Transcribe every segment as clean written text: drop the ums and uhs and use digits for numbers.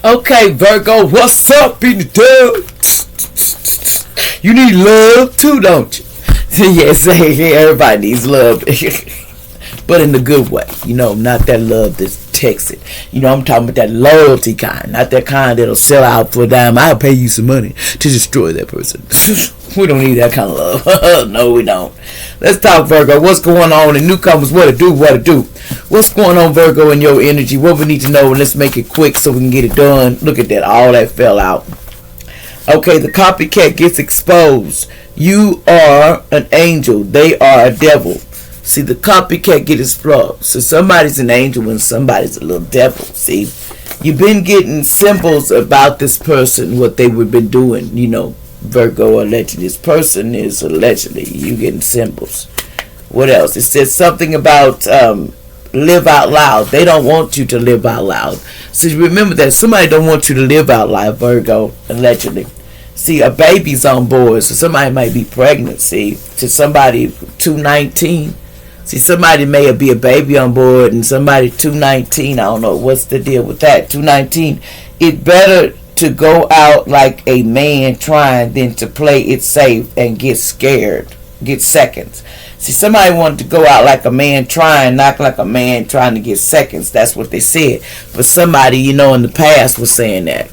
Okay, Virgo, what's up in the tub? You need love too, don't you? Yes, everybody needs love. But in the good way. Not that love that's texted. I'm talking about that loyalty kind. Not that kind that'll sell out for a dime. I'll pay you some money to destroy that person. We don't need that kind of love. No, we don't. Let's talk, Virgo. What's going on? And newcomers, what to do. What's going on, Virgo, in your energy? What we need to know, and let's make it quick so we can get it done. Look at that. All that fell out. Okay, the copycat gets exposed. You are an angel. They are a devil. See, the copycat get exposed. So somebody's an angel and somebody's a little devil. See, you've been getting symbols about this person, what they would been doing. Virgo, allegedly. This person is allegedly. You getting symbols. What else? It says something about live out loud. They don't want you to live out loud. So remember that somebody don't want you to live out loud, Virgo, allegedly. See, a baby's on board, so somebody might be pregnant. See, to somebody 219. See, somebody may be a baby on board, and somebody 219. I don't know what's the deal with that. 219. It better to go out like a man trying than to play it safe and get scared, get seconds. See, somebody wanted to go out like a man trying, not like a man trying to get seconds. That's what they said. But somebody, in the past was saying that.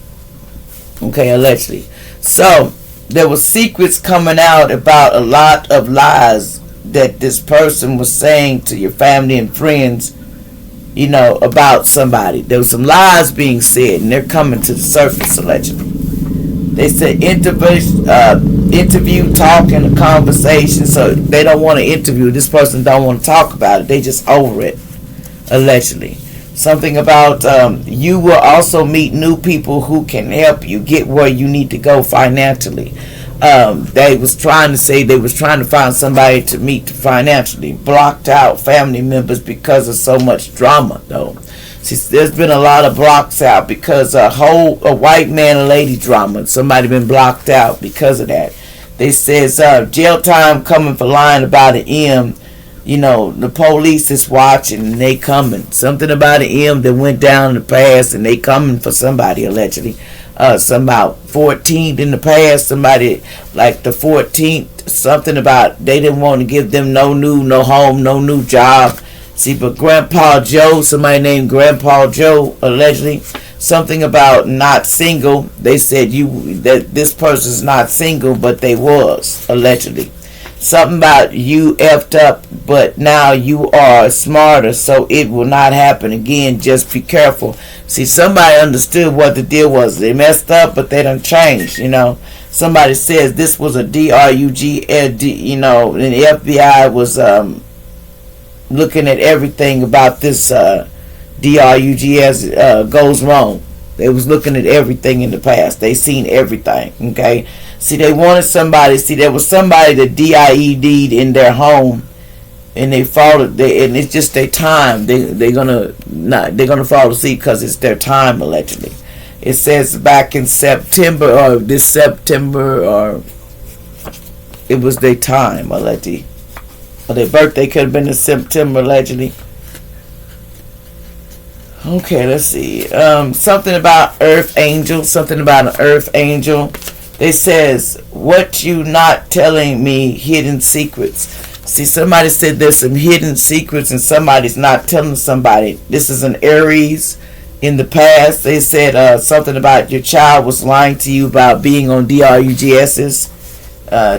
Okay, allegedly. So, there were secrets coming out about a lot of lies that this person was saying to your family and friends, about somebody. There was some lies being said, and they're coming to the surface, allegedly. They said interview, talk, and a conversation, so they don't want to interview. This person don't want to talk about it. They just over it, allegedly. Something about you will also meet new people who can help you get where you need to go financially. They was trying to find somebody to meet financially. Blocked out family members because of so much drama, though. See, there's been a lot of blocks out because a white man and lady drama. Somebody been blocked out because of that. They says jail time coming for lying about an M. The police is watching and they coming. Something about an M that went down in the past and they coming for somebody, allegedly. Some about 14th in the past, somebody like the 14th, something about they didn't want to give them no home, no new job. See, but Grandpa Joe, somebody named Grandpa Joe, allegedly, something about not single. They said that this person's not single, but they was, allegedly. Something about you effed up, but now you are smarter, so it will not happen again. Just be careful. See, somebody understood what the deal was. They messed up, but they done changed, Somebody says this was a drug, and the FBI was looking at everything about this drug as goes wrong. They was looking at everything in the past. They seen everything, okay? See, they wanted somebody. See, there was somebody that DIED'd in their home, and they followed. And it's just their time. They're gonna fall asleep because it's their time, allegedly. It says back in September or this September, or it was their time, allegedly. Or their birthday could have been in September, allegedly. Okay, let's see. Something about Earth Angel. Something about an Earth Angel. It says, what you not telling me, hidden secrets. See, somebody said there's some hidden secrets and somebody's not telling somebody. This is an Aries. In the past, they said something about your child was lying to you about being on DRUGS's.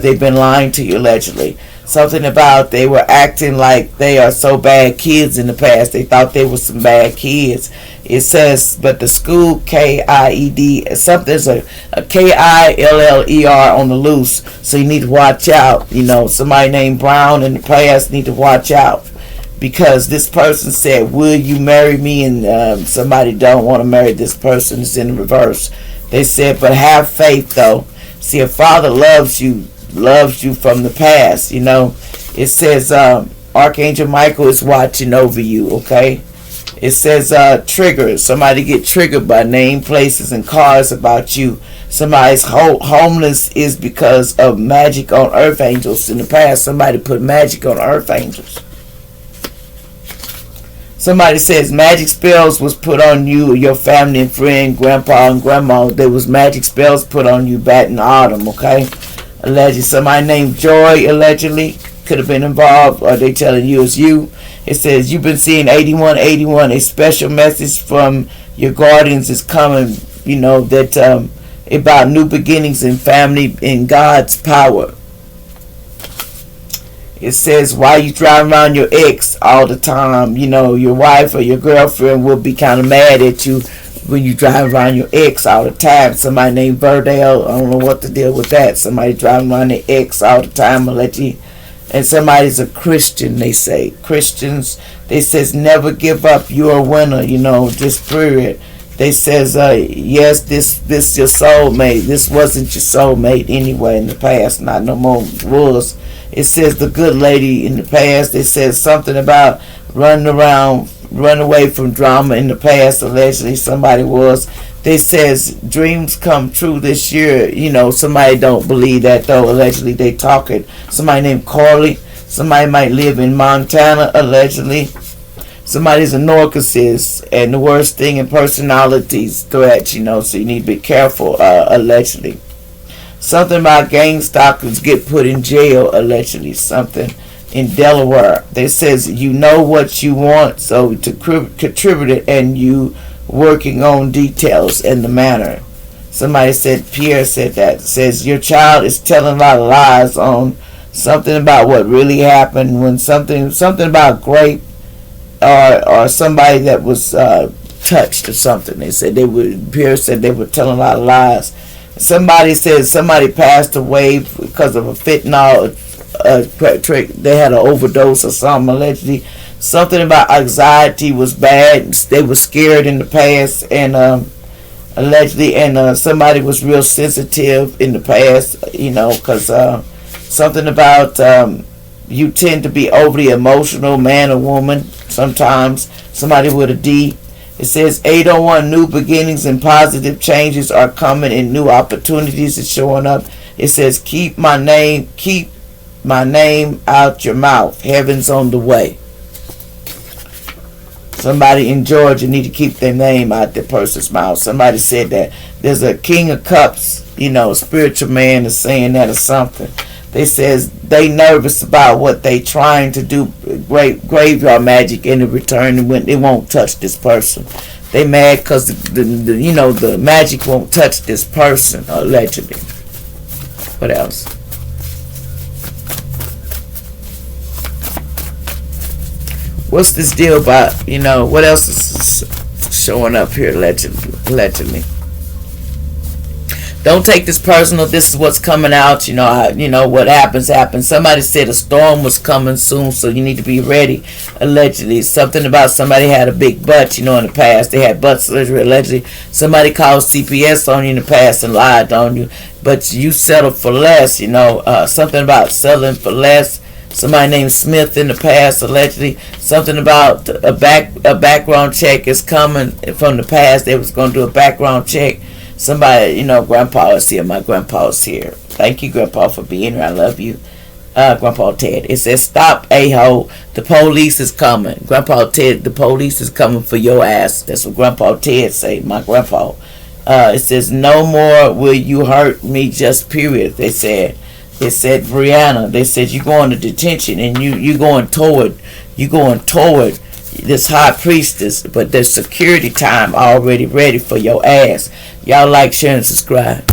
They've been lying to you, allegedly. Something about they were acting like they are so bad kids in the past. They thought they were some bad kids. It says, but the school KIED, something's a KILLER on the loose. So you need to watch out. Somebody named Brown in the past need to watch out. Because this person said, will you marry me? And somebody don't want to marry this person. It's in the reverse. They said, but have faith though. See, a father loves you from the past, It says Archangel Michael is watching over you, okay? It says triggers. Somebody get triggered by name, places, and cars about you. Somebody's homeless is because of magic on earth angels. In the past, somebody put magic on earth angels. Somebody says magic spells was put on you, your family and friend, grandpa and grandma. There was magic spells put on you back in the autumn, okay? Allegedly. Somebody named Joy, allegedly, could have been involved, or they telling you it's you. It says, you've been seeing 8181. A special message from your guardians is coming, that about new beginnings in family in God's power. It says, why you driving around your ex all the time? Your wife or your girlfriend will be kind of mad at you when you drive around your ex all the time. Somebody named Virgo, I don't know what to deal with that. Somebody driving around their ex all the time. And somebody's a Christian, they say. Christians, they says, never give up. You're a winner, this period. They says, yes, this your soulmate. This wasn't your soulmate anyway in the past. Not no more was. It says the good lady in the past. It says something about run away from drama in the past. Allegedly, somebody was. They says dreams come true this year. Somebody don't believe that though. Allegedly, they talking. Somebody named Carly. Somebody might live in Montana. Allegedly, somebody's a narcissist, and the worst thing in personalities threats. So you need to be careful. Allegedly. Something about gang stalkers get put in jail, allegedly. Something in Delaware. They says you know what you want, so to contribute it, and you working on details in the manner. Somebody said, Pierre said that. Says your child is telling a lot of lies on something about what really happened when something about grape or somebody that was touched or something. They said Pierre said they were telling a lot of lies. Somebody says somebody passed away because of a fentanyl trick. They had an overdose or something, allegedly. Something about anxiety was bad. They were scared in the past, and allegedly, and somebody was real sensitive in the past, because something about you tend to be overly emotional, man or woman, sometimes. Somebody with a D. It says 801, new beginnings and positive changes are coming and new opportunities are showing up. It says keep my name out your mouth. Heaven's on the way. Somebody in Georgia need to keep their name out their person's mouth. Somebody said that. There's a King of Cups, spiritual man is saying that or something. They says they nervous about what they trying to do, graveyard magic, in the return, and when they won't touch this person. They mad because the magic won't touch this person, allegedly. What else? What's this deal about? What else is showing up here allegedly? Don't take this personal. This is what's coming out. What happens. Somebody said a storm was coming soon, so you need to be ready. Allegedly, something about somebody had a big butt. In the past they had butt surgery. Allegedly, somebody called CPS on you in the past and lied on you, but you settled for less. Something about settling for less. Somebody named Smith in the past, allegedly. Something about a background check is coming from the past. They was going to do a background check. Somebody, Grandpa is here. My Grandpa is here. Thank you, Grandpa, for being here. I love you. Grandpa Ted. It says, stop, a-hole. The police is coming. Grandpa Ted, the police is coming for your ass. That's what Grandpa Ted say, my grandpa. It says, no more will you hurt me, just period. They said, Brianna, they said, you going to detention, and you going toward this high priestess, but there's security time already ready for your ass. Y'all like, share, and subscribe.